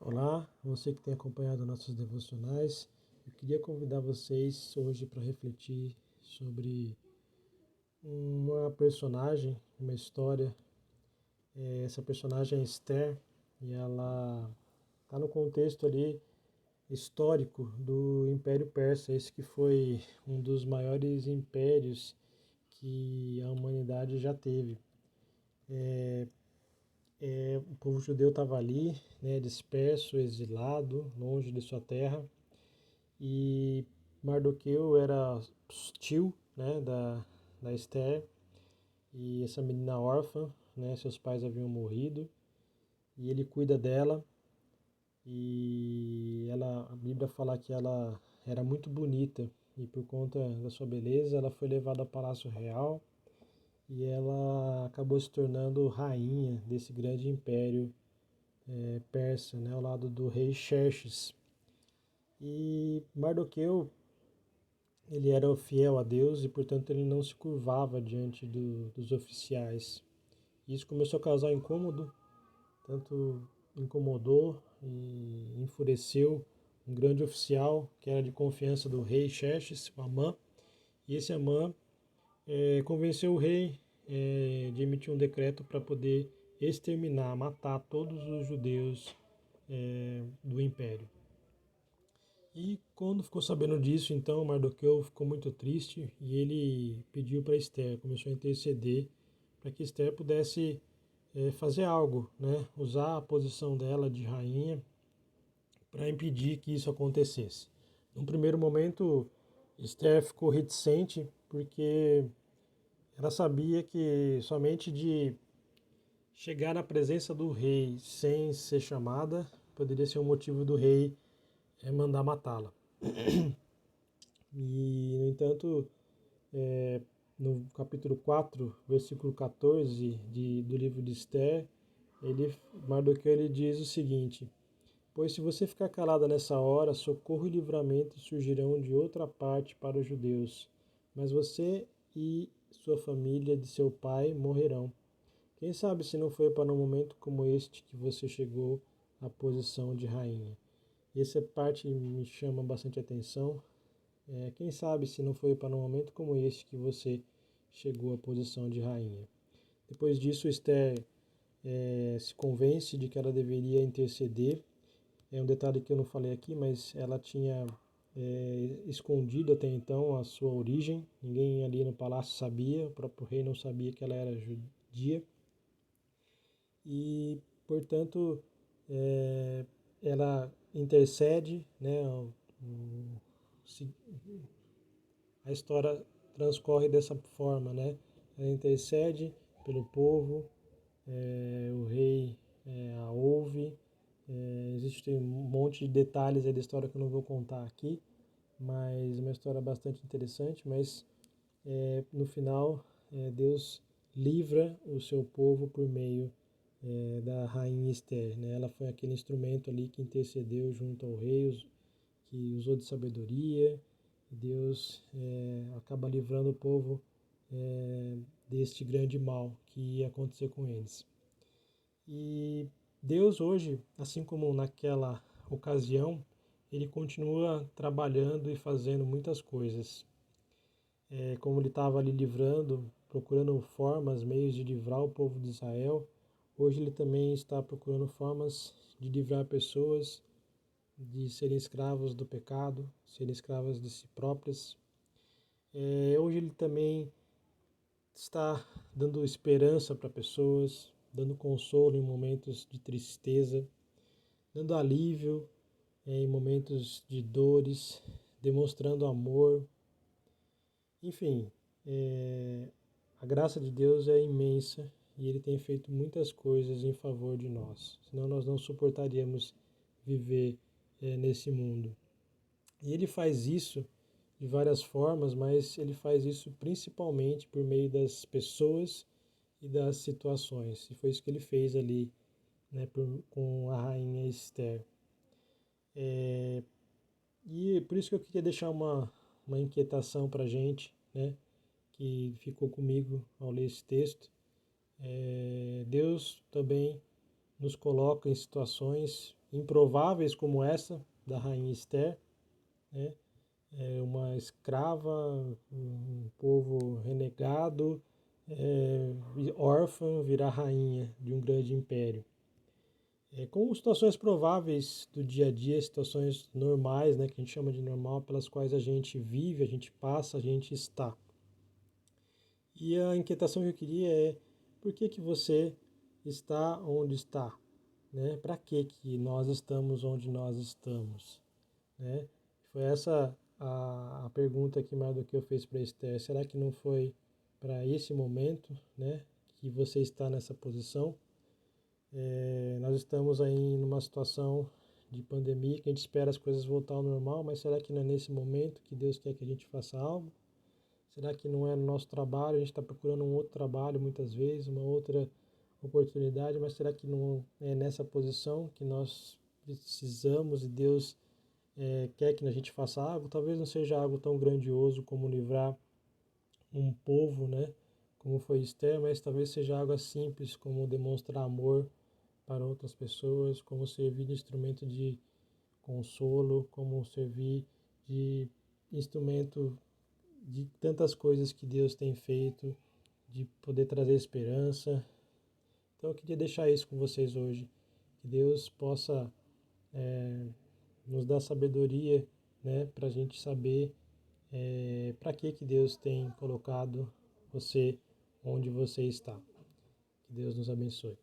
Olá, você que tem acompanhado nossos devocionais, eu queria convidar vocês hoje para refletir sobre uma personagem, uma história. Essa personagem é Esther e ela está no contexto ali histórico do Império Persa, esse que foi um dos maiores impérios que a humanidade já teve. O povo judeu estava ali, né, disperso, exilado, longe de sua terra. E Mardoqueu era tio, né, da Esther, e essa menina órfã, né, seus pais haviam morrido, e ele cuida dela, e a Bíblia fala que ela era muito bonita, e por conta da sua beleza, ela foi levada ao Palácio Real, e ela acabou se tornando rainha desse grande império persa, né, ao lado do rei Xerxes. E Mardoqueu, ele era fiel a Deus e, portanto, ele não se curvava diante dos oficiais. Isso começou a causar incômodo, tanto incomodou e enfureceu um grande oficial que era de confiança do rei Xerxes, o Amã. E esse Amã convenceu o rei de emitir um decreto para poder exterminar, matar todos os judeus do império. E quando ficou sabendo disso, então Mardoqueu ficou muito triste e ele pediu para Esther, começou a interceder para que Esther pudesse fazer algo, né? Usar a posição dela de rainha para impedir que isso acontecesse. Num primeiro momento, Esther ficou reticente porque ela sabia que somente de chegar na presença do rei sem ser chamada poderia ser um motivo do rei mandar matá-la. E, no entanto, no capítulo 4, versículo 14 do livro de Esther, Mardoqueu ele diz o seguinte: Pois se você ficar calada nessa hora, socorro e livramento surgirão de outra parte para os judeus, mas você e sua família de seu pai morrerão. Quem sabe se não foi para um momento como este que você chegou à posição de rainha. E essa parte me chama bastante atenção. Quem sabe se não foi para um momento como este que você chegou à posição de rainha. Depois disso, Esther se convence de que ela deveria interceder. É um detalhe que eu não falei aqui, mas ela tinha escondido até então a sua origem. Ninguém ali no palácio sabia, o próprio rei não sabia que ela era judia. E, portanto, ela intercede, né, a história transcorre dessa forma, né? Ela intercede pelo povo, o rei a ouve. Existe um monte de detalhes aí da história que eu não vou contar aqui, mas uma história bastante interessante. Mas no final, Deus livra o seu povo por meio da rainha Esther, né? Ela foi aquele instrumento ali que intercedeu junto ao rei, que usou de sabedoria, e Deus acaba livrando o povo deste grande mal que ia acontecer com eles. E Deus hoje, assim como naquela ocasião, ele continua trabalhando e fazendo muitas coisas. Como ele estava ali livrando, procurando formas, meios de livrar o povo de Israel, hoje ele também está procurando formas de livrar pessoas de serem escravos do pecado, serem escravas de si próprias. Hoje ele também está dando esperança para pessoas, dando consolo em momentos de tristeza, dando alívio em momentos de dores, demonstrando amor. Enfim, a graça de Deus é imensa e Ele tem feito muitas coisas em favor de nós, senão nós não suportaríamos viver nesse mundo. E Ele faz isso de várias formas, mas Ele faz isso principalmente por meio das pessoas e das situações. E foi isso que Ele fez ali, né, com a rainha Esther. E por isso que eu queria deixar uma inquietação para a gente, né, que ficou comigo ao ler esse texto. Deus também nos coloca em situações improváveis como essa da rainha Esther, né? Uma escrava, um povo renegado, órfã, virar rainha de um grande império. Com situações prováveis do dia a dia, situações normais, né, que a gente chama de normal, pelas quais a gente vive, a gente passa, a gente está. E a inquietação que eu queria é: por que que você está onde está? Né? Para que nós estamos onde nós estamos? Né? Foi essa a pergunta que Mardoqueu fez para Esther. Será que não foi para esse momento, né, que você está nessa posição? Nós estamos aí numa situação de pandemia, que a gente espera as coisas voltar ao normal, mas será que não é nesse momento que Deus quer que a gente faça algo? Será que não é no nosso trabalho? A gente está procurando um outro trabalho muitas vezes, uma outra oportunidade, mas será que não é nessa posição que nós precisamos e Deus quer que a gente faça algo? Talvez não seja algo tão grandioso como livrar um povo, né? Como foi Esther, mas talvez seja algo simples, como demonstrar amor para outras pessoas, como servir de instrumento de consolo, como servir de instrumento de tantas coisas que Deus tem feito, de poder trazer esperança. Então eu queria deixar isso com vocês hoje, que Deus possa nos dar sabedoria, né, para a gente saber para que Deus tem colocado você onde você está. Que Deus nos abençoe.